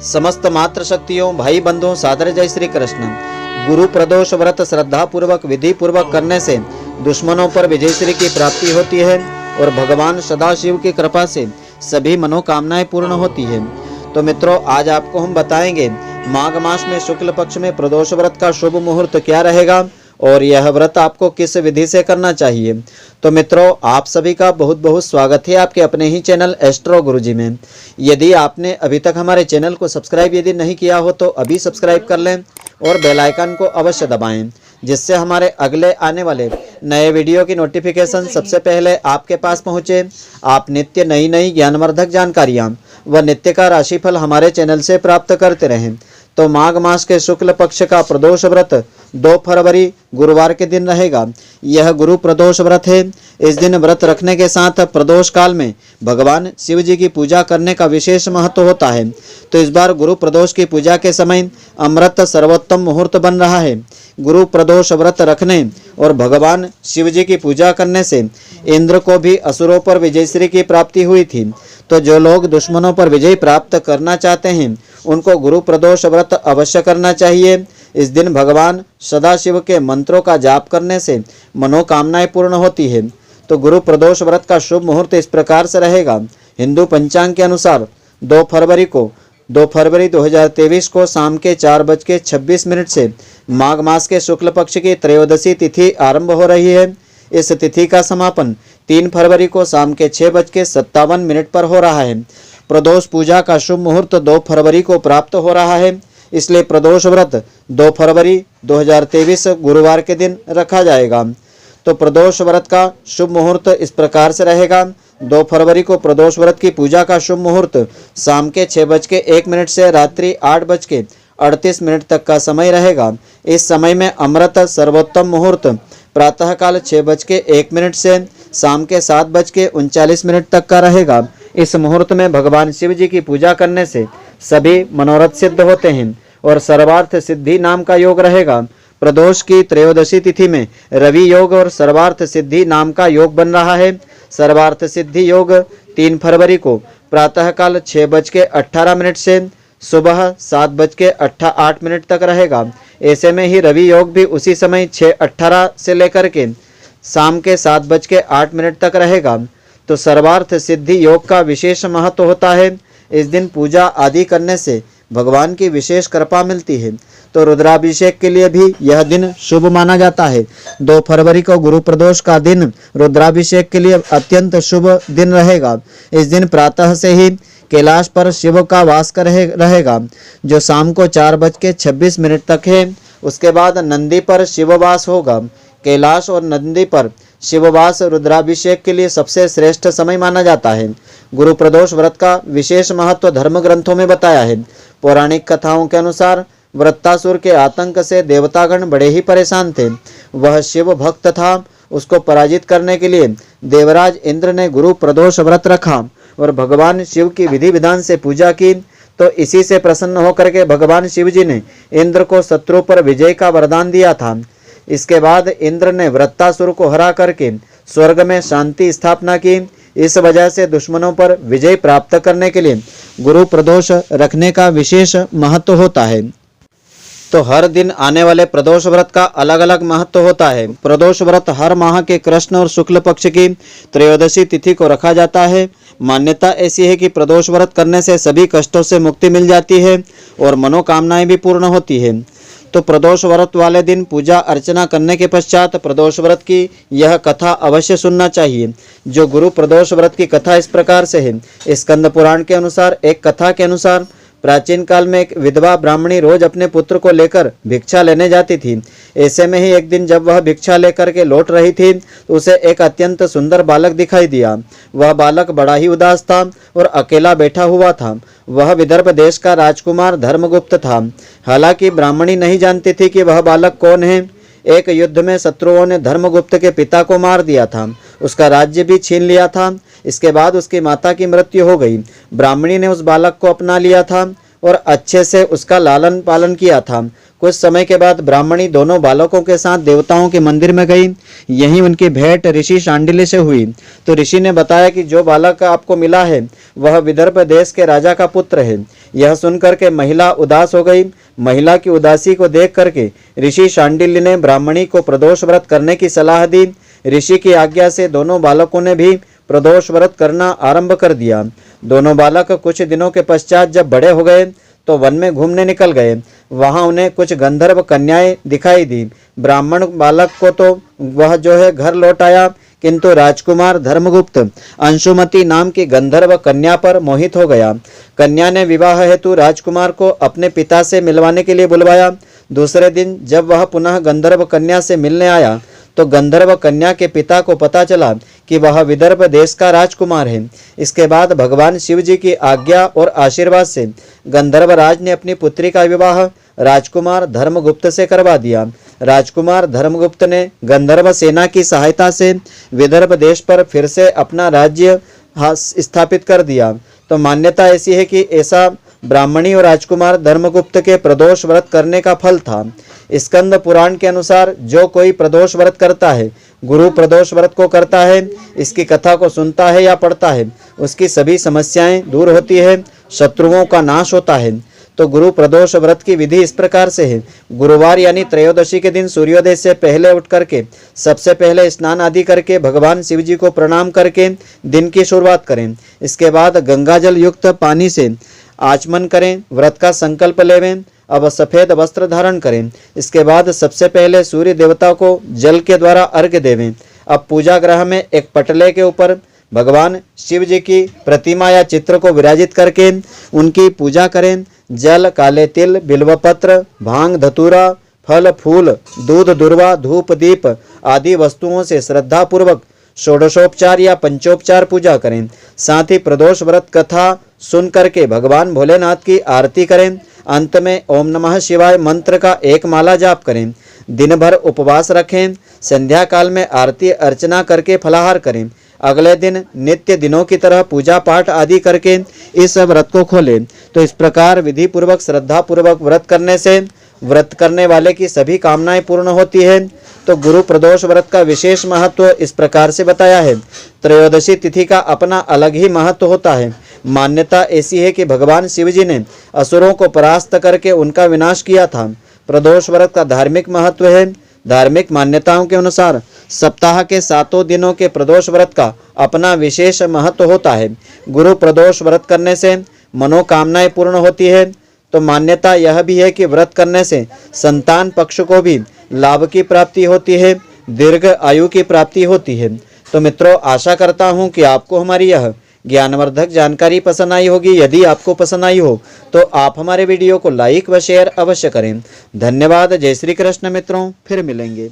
समस्त मातृ शक्तियों भाई बंधुओं सादर जय श्री कृष्ण। गुरु प्रदोष व्रत श्रद्धा पूर्वक विधि पूर्वक करने से दुश्मनों पर विजयश्री की प्राप्ति होती है और भगवान सदाशिव की कृपा से सभी मनोकामनाएं पूर्ण होती है। तो मित्रों, आज आपको हम बताएंगे माघ मास में शुक्ल पक्ष में प्रदोष व्रत का शुभ मुहूर्त क्या रहेगा और यह व्रत आपको किस विधि से करना चाहिए। तो मित्रों, आप सभी का बहुत बहुत स्वागत है आपके अपने ही चैनल एस्ट्रो गुरुजी में। यदि आपने अभी तक हमारे चैनल को सब्सक्राइब यदि नहीं किया हो तो अभी सब्सक्राइब कर लें और बेल आइकन को अवश्य दबाएं, जिससे हमारे अगले आने वाले नए वीडियो की नोटिफिकेशन सबसे पहले आपके पास पहुंचे। आप नित्य नई नई ज्ञानवर्धक जानकारियाँ व नित्य का राशिफल हमारे चैनल से प्राप्त करते रहें। तो माघ मास के शुक्ल पक्ष का प्रदोष व्रत 2 फरवरी गुरुवार के दिन रहेगा। यह गुरु प्रदोष व्रत है। इस दिन व्रत रखने के साथ प्रदोष काल में भगवान शिव जी की पूजा करने का विशेष महत्व होता है। तो इस बार गुरु प्रदोष की पूजा के समय अमृत सर्वोत्तम मुहूर्त बन रहा है। गुरु प्रदोष व्रत रखने और भगवान शिव जी की पूजा करने से इंद्र को भी असुरों पर विजयश्री की प्राप्ति हुई थी। तो जो लोग दुश्मनों पर विजय प्राप्त करना चाहते हैं उनको गुरु प्रदोष व्रत अवश्य करना चाहिए। इस दिन भगवान सदाशिव के मंत्रों का जाप करने से मनोकामनाएं पूर्ण होती है। तो गुरु प्रदोष व्रत का शुभ मुहूर्त इस प्रकार से रहेगा। हिंदू पंचांग के अनुसार 2 फरवरी 2023 को शाम के 4:26 से माघ मास के शुक्ल पक्ष की त्रयोदशी तिथि आरंभ हो रही है। इस तिथि का समापन 3 फरवरी को शाम के 6:57 पर हो रहा है। प्रदोष पूजा का शुभ मुहूर्त 2 फरवरी को प्राप्त हो रहा है, इसलिए प्रदोष व्रत 2 फरवरी 2023 गुरुवार के दिन रखा जाएगा। तो प्रदोष व्रत का शुभ मुहूर्त इस प्रकार से रहेगा। 2 फरवरी को प्रदोष व्रत की पूजा का शुभ मुहूर्त शाम के 6:01 से रात्रि 8:38 तक का समय रहेगा। इस समय में अमृत सर्वोत्तम मुहूर्त प्रातःकाल 6:01 से शाम के 7:39 तक का रहेगा। इस मुहूर्त में भगवान शिव जी की पूजा करने से सभी मनोरथ सिद्ध होते हैं और सर्वार्थ सिद्धि नाम का योग रहेगा। प्रदोष की त्रयोदशी तिथि में रवि योग और सर्वार्थ सिद्धि नाम का योग बन रहा है। सर्वार्थ सिद्धि योग 3 फरवरी को प्रातःकाल 6:18 से सुबह 7:08 तक रहेगा। ऐसे में ही रवि योग भी उसी समय 6:18 से लेकर के शाम के 7:08 तक रहेगा। तो सर्वार्थ सिद्धि योग का विशेष महत्व होता है। इस दिन पूजा आदि करने से भगवान की विशेष कृपा मिलती है। तो रुद्राभिषेक के लिए भी यह दिन शुभ माना जाता है। 2 फरवरी को गुरु प्रदोष का दिन रुद्राभिषेक के लिए अत्यंत शुभ दिन रहेगा। इस दिन प्रातः से ही कैलाश पर शिव का वास रहेगा, जो शाम को 4:26 तक है। उसके बाद नंदी पर शिववास होगा। कैलाश और नंदी पर शिववास रुद्राभिषेक के लिए सबसे श्रेष्ठ समय माना जाता है। गुरु प्रदोष व्रत का विशेष महत्व धर्म ग्रंथों में बताया है। पौराणिक कथाओं के अनुसार वृत्तासुर के आतंक से देवतागण बड़े ही परेशान थे। वह शिव भक्त था। उसको पराजित करने के लिए देवराज इंद्र ने गुरु प्रदोष व्रत रखा और भगवान शिव की विधि विधान से पूजा की। तो इसी से प्रसन्न होकर के भगवान शिव जी ने इंद्र को शत्रु पर विजय का वरदान दिया था। इसके बाद इंद्र ने वृत्तासुर को हरा करके स्वर्ग में शांति स्थापना की। इस वजह से दुश्मनों पर विजय प्राप्त करने के लिए गुरु प्रदोष रखने का विशेष महत्व होता है। तो हर दिन आने वाले प्रदोष व्रत का अलग अलग महत्व होता है। प्रदोष व्रत हर माह के कृष्ण और शुक्ल पक्ष की त्रयोदशी तिथि को रखा जाता है। मान्यता ऐसी है कि प्रदोष व्रत करने से सभी कष्टों से मुक्ति मिल जाती है और मनोकामनाएं भी पूर्ण होती है। तो प्रदोष व्रत वाले दिन पूजा अर्चना करने के पश्चात प्रदोष व्रत की यह कथा अवश्य सुनना चाहिए। जो गुरु प्रदोष व्रत की कथा इस प्रकार से है। स्कंद पुराण के अनुसार एक कथा के अनुसार प्राचीन काल में एक विधवा ब्राह्मणी रोज अपने पुत्र को लेकर भिक्षा लेने जाती थी। ऐसे में ही एक दिन जब वह भिक्षा लेकर के लौट रही थी तो उसे एक अत्यंत सुंदर बालक दिखाई दिया। वह बालक बड़ा ही उदास था और अकेला बैठा हुआ था। वह विदर्भ देश का राजकुमार धर्मगुप्त था। हालांकि ब्राह्मणी नहीं जानती थी कि वह बालक कौन है। एक युद्ध में शत्रुओं ने धर्मगुप्त के पिता को मार दिया था। उसका राज्य भी छीन लिया था। इसके बाद उसकी माता की मृत्यु हो गई। ब्राह्मणी ने उस बालक को अपना लिया था और अच्छे से उसका लालन पालन किया था। कुछ समय के बाद ब्राह्मणी दोनों बालकों के साथ देवताओं के मंदिर में गई। यहीं उनकी भेंट ऋषि शांडिल्य से हुई। तो ऋषि ने बताया कि जो बालक आपको मिला है वह विदर्भ देश के राजा का पुत्र है। यह सुनकर के महिला उदास हो गई। महिला की उदासी को देख करके ऋषि शांडिल्य ने ब्राह्मणी को प्रदोष व्रत करने की सलाह दी। ऋषि की आज्ञा से दोनों बालकों ने भी प्रदोष व्रत करना आरंभ कर दिया। दोनों बालक कुछ दिनों के पश्चात जब बड़े हो गए तो वन में घूमने निकल गए। वहां उन्हें कुछ गंधर्व कन्याएं दिखाई दी। ब्राह्मण बालक को तो वह जो है घर लौट आया, किंतु राजकुमार धर्मगुप्त अंशुमति नाम की गंधर्व कन्या पर मोहित हो गया। कन्या ने विवाह हेतु राजकुमार को अपने पिता से मिलवाने के लिए बुलवाया। दूसरे दिन जब वह पुनः गंधर्व कन्या से मिलने आया तो गंधर्व कन्या के पिता को पता चला कि वह विदर्भ देश का राजकुमार है। इसके बाद भगवान शिव जी की आज्ञा और आशीर्वाद से गंधर्व राज ने अपनी पुत्री का विवाह राजकुमार धर्मगुप्त से करवा दिया। राजकुमार धर्मगुप्त ने गंधर्व सेना की सहायता से विदर्भ देश पर फिर से अपना राज्य स्थापित कर दिया। तो मान्यता ऐसी है कि ऐसा ब्राह्मणी और राजकुमार धर्मगुप्त के प्रदोष व्रत करने का फल था। स्कंद पुराण के अनुसार जो कोई प्रदोष व्रत करता है, गुरु प्रदोष व्रत को करता है, इसकी कथा को सुनता है या पढ़ता है, उसकी सभी समस्याएं दूर होती है, शत्रुओं का नाश होता है। तो गुरु प्रदोष व्रत की विधि इस प्रकार से है। गुरुवार यानी त्रयोदशी के दिन सूर्योदय से पहले उठ करके सबसे पहले स्नान आदि करके भगवान शिव जी को प्रणाम करके दिन की शुरुआत करें। इसके बाद गंगाजल युक्त पानी से आचमन करें, व्रत का संकल्प लेवें। अब सफेद वस्त्र धारण करें। इसके बाद सबसे पहले सूर्य देवता को जल के द्वारा अर्घ्य देवें। अब पूजा गृह में एक पटले के ऊपर भगवान शिव जी की प्रतिमा या चित्र को विराजित करके उनकी पूजा करें। जल, काले तिल, बिल्वपत्र, भांग, धतूरा, फल, फूल, दूध, दुर्वा, धूप, दीप आदि वस्तुओं से श्रद्धा पूर्वक षोडशोपचार या पंचोपचार पूजा करें। साथ ही प्रदोष व्रत कथा सुन करके भगवान भोलेनाथ की आरती करें। अंत में ओम नमः शिवाय मंत्र का एक माला जाप करें। दिन भर उपवास रखें। संध्या काल में आरती अर्चना करके फलाहार करें। अगले दिन नित्य दिनों की तरह पूजा पाठ आदि करके इस व्रत को खोलें। तो इस प्रकार विधि पूर्वक श्रद्धा पूर्वक व्रत करने से व्रत करने वाले की सभी कामनाएं पूर्ण होती है। तो गुरु प्रदोष व्रत का विशेष महत्व इस प्रकार से बताया है। त्रयोदशी तिथि का अपना अलग ही महत्व होता है। मान्यता ऐसी है कि भगवान शिव जी ने असुरों को परास्त करके उनका विनाश किया था। प्रदोष व्रत का धार्मिक महत्व है। धार्मिक मान्यताओं के अनुसार सप्ताह के 7 दिनों के प्रदोष व्रत का अपना विशेष महत्व होता है। गुरु प्रदोष व्रत करने से मनोकामनाएं पूर्ण होती है। तो मान्यता यह भी है कि व्रत करने से संतान पक्ष को भी लाभ की प्राप्ति होती है, दीर्घ आयु की प्राप्ति होती है। तो मित्रों, आशा करता हूं कि आपको हमारी यह ज्ञानवर्धक जानकारी पसंद आई होगी। यदि आपको पसंद आई हो तो आप हमारे वीडियो को लाइक व शेयर अवश्य करें। धन्यवाद। जय श्री कृष्ण मित्रों, फिर मिलेंगे।